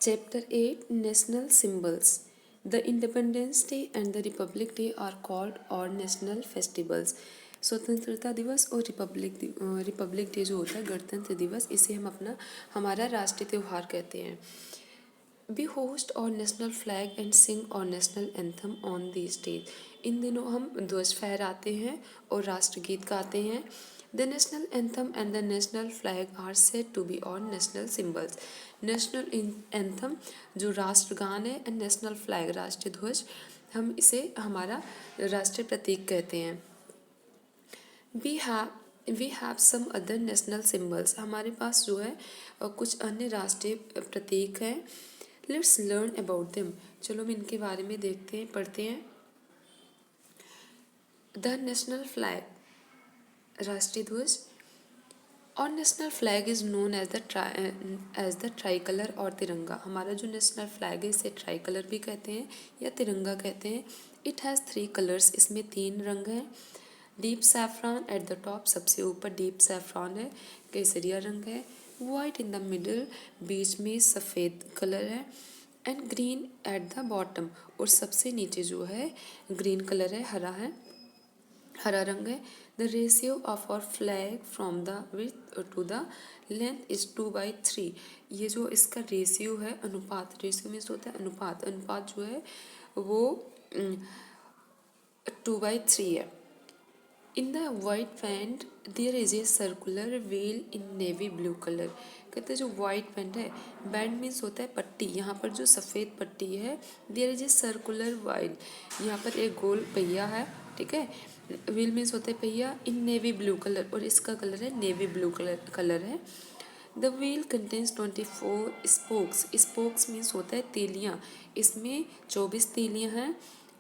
Chapter 8 National Symbols. The Independence Day and the Republic Day are called और national festivals. स्वतंत्रता दिवस और Republic day जो होता है गणतंत्र दिवस, इसे हम हमारा राष्ट्रीय त्यौहार कहते हैं. We host our national flag and sing our national anthem on these days. इन दिनों हम ध्वज फहराते हैं और राष्ट्रगीत गाते हैं. The national anthem and the national flag are said to be our national symbols. National anthem जो राष्ट्रगान है एंड नेशनल फ्लैग राष्ट्रीय ध्वज, हम इसे हमारा राष्ट्रीय प्रतीक कहते हैं. We have some other national symbols. हमारे पास जो है कुछ अन्य राष्ट्रीय प्रतीक हैं. Let's learn about them. चलो हम इनके बारे में देखते हैं, पढ़ते हैं. द नेशनल फ्लैग राष्ट्रीय ध्वज. और national flag is known as the tricolour और तिरंगा. हमारा जो नेशनल फ्लैग है इसे ट्राई कलर भी कहते हैं या तिरंगा कहते हैं. It has 3 colours. इसमें 3 रंग हैं. Deep saffron at the top, सबसे ऊपर डीप सैफ्रॉन है, केसरिया रंग है. वाइट इन द मिडल, बीच में सफ़ेद कलर है. And green at the bottom, और सबसे नीचे जो है ग्रीन कलर है, हरा रंग है. The ratio of our flag from the width to the length is 2/3. ये जो इसका रेशियो है, अनुपात, रेशियो मीन्स होता है अनुपात, अनुपात जो है वो 2/3 है. In the white band there is a circular wheel in navy blue colour. कहते हैं जो वाइट पैंट है, बैंड मीन्स होता है पट्टी, यहाँ पर जो सफ़ेद पट्टी है, there is a circular wheel, यहाँ पर एक गोल पहिया है, ठीक है. व्हील मीन्स होता है पहिया. इन नेवी ब्लू कलर, और इसका कलर है नेवी ब्लू कलर है. The wheel contains 24 spokes. Spokes means होता है तीलियाँ, इसमें 24 तीलियाँ हैं.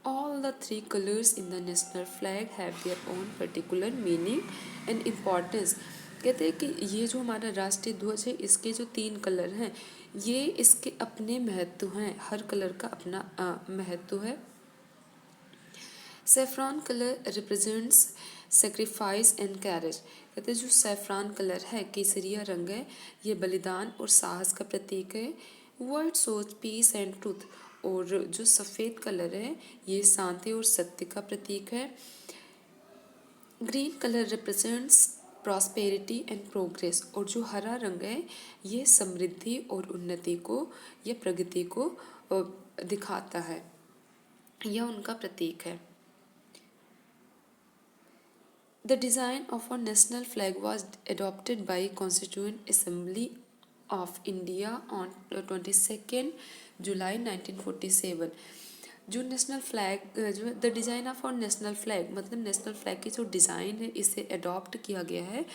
All the 3 colors in the national flag have their own particular meaning and importance. कहते हैं कि ये जो हमारा राष्ट्रीय ध्वज है, इसके जो 3 कलर हैं, ये इसके अपने महत्व हैं, हर कलर का अपना महत्व है. Saffron colour represents sacrifice and carriage. कहते हैं जो सेफ्रॉन कलर है, केसरिया रंग है, ये बलिदान और साहस का प्रतीक है. White shows peace and truth, और जो सफ़ेद कलर है ये शांति और सत्य का प्रतीक है. Green colour represents prosperity and progress, और जो हरा रंग है ये समृद्धि और उन्नति को या प्रगति को दिखाता है, यह उनका प्रतीक है. The design of our national flag was adopted by Constituent Assembly of India on 22nd July 1947. जो नेशनल फ्लैग जो द डिज़ाइन ऑफ और नेशनल फ्लैग, मतलब नेशनल फ्लैग की जो डिज़ाइन है इसे अडॉप्ट किया गया है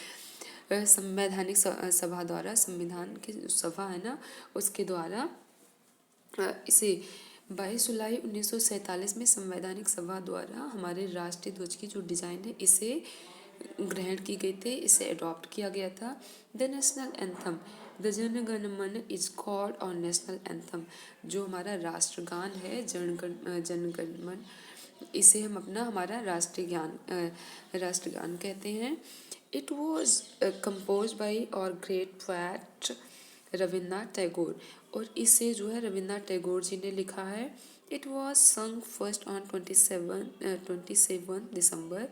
संवैधानिक सभा द्वारा. संविधान की सभा है ना, उसके द्वारा इसे 22 जुलाई 1947 में संवैधानिक सभा द्वारा हमारे राष्ट्रीय ध्वज की जो डिज़ाइन है इसे ग्रहण की गई थी, इसे अडॉप्ट किया गया था. The national anthem. The Jana Gana मन इज कॉल्ड और नेशनल एंथम. जो हमारा राष्ट्रगान है जन गण मन, इसे हम हमारा राष्ट्रगान कहते हैं. इट वॉज कंपोज बाई और ग्रेट पोएट रविन्द्रनाथ टैगोर, और इसे जो है रविन्द्रनाथ टैगोर जी ने लिखा है. इट वॉज संग फर्स्ट ऑन 27 दिसंबर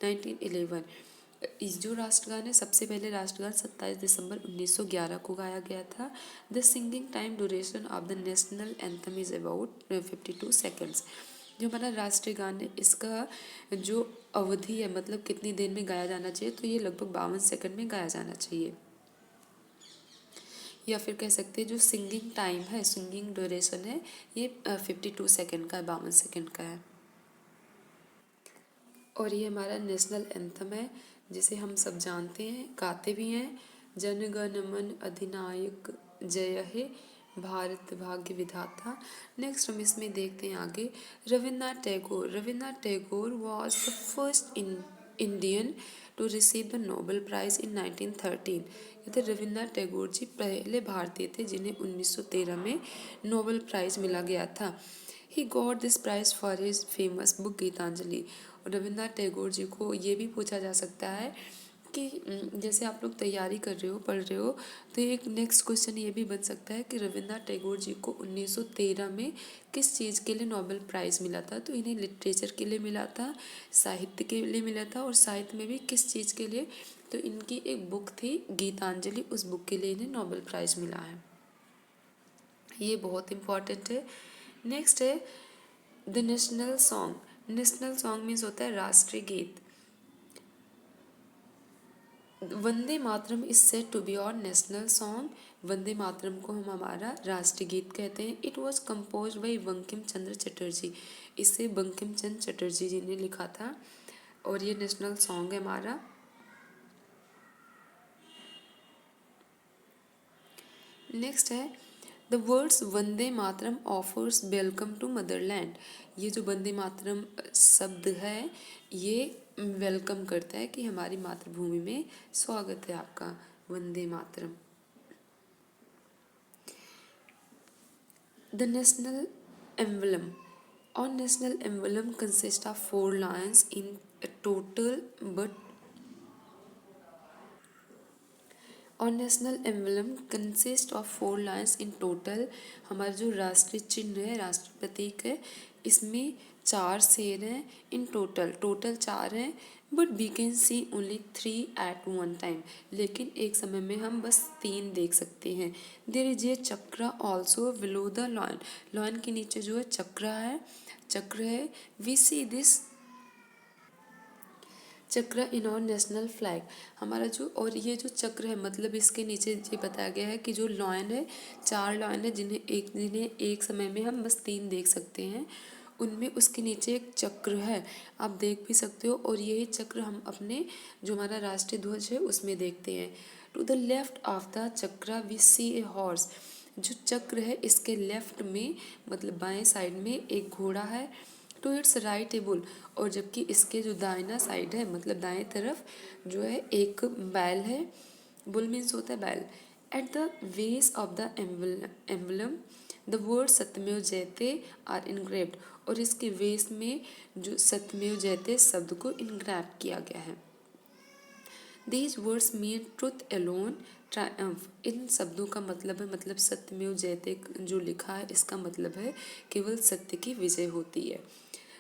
1911. इस जो राष्ट्रगान है, सबसे पहले राष्ट्रगान 27 दिसंबर 1911 को गाया गया था. The singing time duration of the national anthem is about 52 seconds. जो हमारा राष्ट्रीय गान है इसका जो अवधि है, मतलब कितनी देर में गाया जाना चाहिए, तो ये लगभग 52 सेकंड में गाया जाना चाहिए. या फिर कह सकते हैं जो सिंगिंग टाइम है, सिंगिंग ड्यूरेशन है, ये 52 सेकेंड का है, 52 सेकेंड का है. और ये हमारा नेशनल एंथम है जिसे हम सब जानते हैं, गाते भी हैं. जन गण मन अधिनायक जय हे, भारत भाग्य विधाता. नेक्स्ट हम इसमें देखते हैं आगे. Rabindranath Tagore was the first Indian to receive the Nobel prize in 1913. कहते रविन्द्रनाथ टैगोर जी पहले भारतीय थे जिन्हें 1913 में नोबेल प्राइज़ मिला गया था. He got this prize for his famous book Gitanjali. और रविन्द्रनाथ टैगोर जी को ये भी पूछा जा सकता है कि जैसे आप लोग तैयारी कर रहे हो, पढ़ रहे हो, तो एक नेक्स्ट क्वेश्चन ये भी बन सकता है कि रविन्द्रनाथ टैगोर जी को 1913 में किस चीज़ के लिए नोबेल प्राइज़ मिला था। तो इन्हें लिटरेचर के लिए मिला था, साहित्य के लिए मिला था, और साहित्य में भी किस चीज़ के लिए, तो इनकी एक बुक थी गीतांजलि, उस बुक के लिए इन्हें नोबेल प्राइज़ मिला है। ये बहुत इम्पॉर्टेंट है। नेक्स्ट है the national song. National song means होता है राष्ट्रीय गीत। Vande Mataram is said to be our national song. Vande Mataram को हम हमारा राष्ट्रीय गीत कहते हैं। It was composed by Bankim Chandra Chatterjee. इसे बंकिम चंद्र चटर्जी जी ने लिखा था, और ये नेशनल सॉन्ग है हमारा। नेक्स्ट है the words Vande Mataram offers welcome to motherland. ये जो वंदे मातरम शब्द है, ये वेलकम करता है कि हमारी मातृभूमि में स्वागत है आपका, Vande Mataram. The national emblem. Our national emblem consist of 4 lions in total, but our national emblem consist of 4 lines in total. हमारा जो राष्ट्रीय चिन्ह है, राष्ट्रीय प्रतीक है, इसमें 4 शेर हैं इन टोटल। टोटल 4 हैं, but we can see only 3 at one time. लेकिन एक समय में हम बस 3 देख सकते हैं। देयर इज ए चक्र also below the lion. Lion के नीचे जो है चक्र है। वी सी दिस चक्र इन और नेशनल फ्लैग। हमारा जो, और ये जो चक्र है, मतलब इसके नीचे ये बताया गया है कि जो लॉयन है, 4 लॉयन है जिन्हें एक समय में हम बस 3 देख सकते हैं, उनमें उसके नीचे एक चक्र है, आप देख भी सकते हो। और यही चक्र हम अपने जो हमारा राष्ट्रीय ध्वज है उसमें देखते हैं। To the left of the chakra we see a horse. जो चक्र है इसके लेफ्ट में, मतलब बाएं साइड में एक घोड़ा है। To its right a bull. और जबकि इसके जो दाहिना साइड है, मतलब दाएं तरफ जो है, एक बैल है। बुल मीन्स होता है बैल। At the base of the emblem the word सत्यमेव जयते आर इनग्रेव्ड। और इसके बेस में जो सत्यमेव जयते शब्द को इनग्रेव किया गया है। These words mean truth alone triumph. इन शब्दों का मतलब है, मतलब सत्यमेव जयते जो लिखा है, इसका मतलब है केवल सत्य की विजय होती है।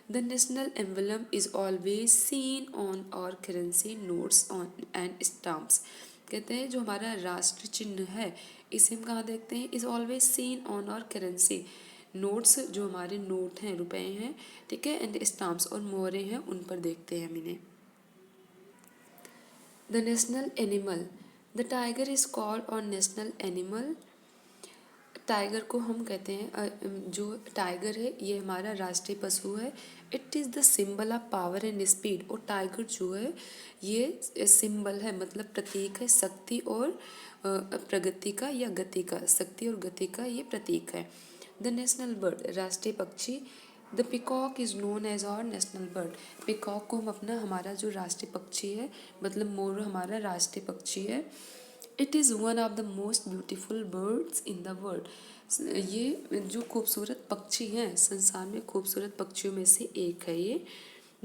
The national emblem is always seen on our currency notes on and stamps। कहते हैं जो हमारा राष्ट्र चिन्ह है, इसे हम कहाँ देखते हैं, इज ऑलवेज सीन ऑन और करेंसी नोट्स, जो हमारे नोट हैं, रुपए हैं, ठीक है, एंड स्टाम्प्स और मोहरे हैं, उन पर देखते हैं हम इन्हें। The national animal. The tiger is called और नेशनल एनिमल। टाइगर को हम कहते हैं, जो टाइगर है ये हमारा राष्ट्रीय पशु है। It is the symbol of power and speed. और टाइगर जो है ये सिंबल है, मतलब प्रतीक है शक्ति और प्रगति का या गति का। शक्ति और गति का ये प्रतीक है। The national bird. राष्ट्रीय पक्षी। The peacock is known as our national bird. Peacock को हम अपना, हमारा जो राष्ट्रीय पक्षी है, मतलब मोर हमारा राष्ट्रीय पक्षी है। It is one of the most beautiful birds in the world. ये जो खूबसूरत पक्षी हैं, संसार में खूबसूरत पक्षियों में से एक है ये।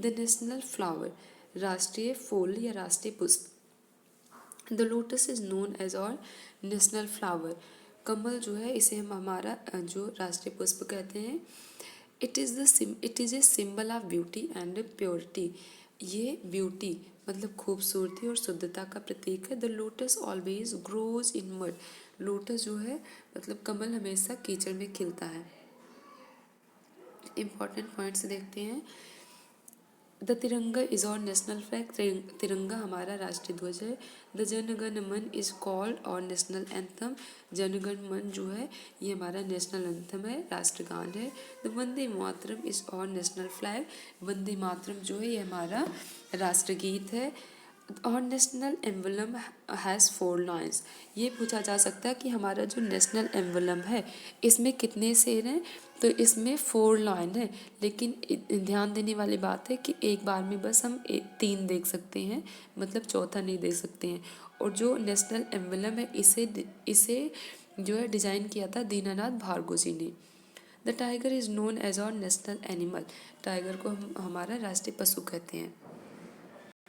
The national flower. राष्ट्रीय फूल या राष्ट्रीय पुष्प। The lotus is known as our national flower. कमल जो है इसे हम हमारा जो राष्ट्रीय पुष्प कहते हैं। It is a symbol of beauty and purity. ये ब्यूटी मतलब खूबसूरती और शुद्धता का प्रतीक है। The lotus always grows in mud. Lotus जो है, मतलब कमल, हमेशा कीचड़ में खिलता है। इम्पॉर्टेंट पॉइंट्स देखते हैं। द तिरंगा इज और नेशनल फ्लैग। तिरंगा हमारा राष्ट्रीय ध्वज है। द जनगण मन इज कॉल्ड और नेशनल एंथम। जनगण मन जो है ये हमारा नेशनल एंथम है, राष्ट्रगान है। द वंदे मातरम इज और नेशनल फ्लैग। वंदे मातरम जो है ये हमारा राष्ट्रगीत है। और नेशनल एम्बलम हैज़ 4 लाइन्स। ये पूछा जा सकता है कि हमारा जो नेशनल एम्बलम है इसमें कितने शेर हैं, तो इसमें 4 लाइन है। लेकिन ध्यान देने वाली बात है कि एक बार में बस हम 3 देख सकते हैं, मतलब चौथा नहीं देख सकते हैं। और जो नेशनल एम्बलम है इसे जो है डिज़ाइन किया था दीनानाथ भार्गव जी ने। The tiger is known as our national animal. Tiger को हम हमारा राष्ट्रीय पशु कहते हैं।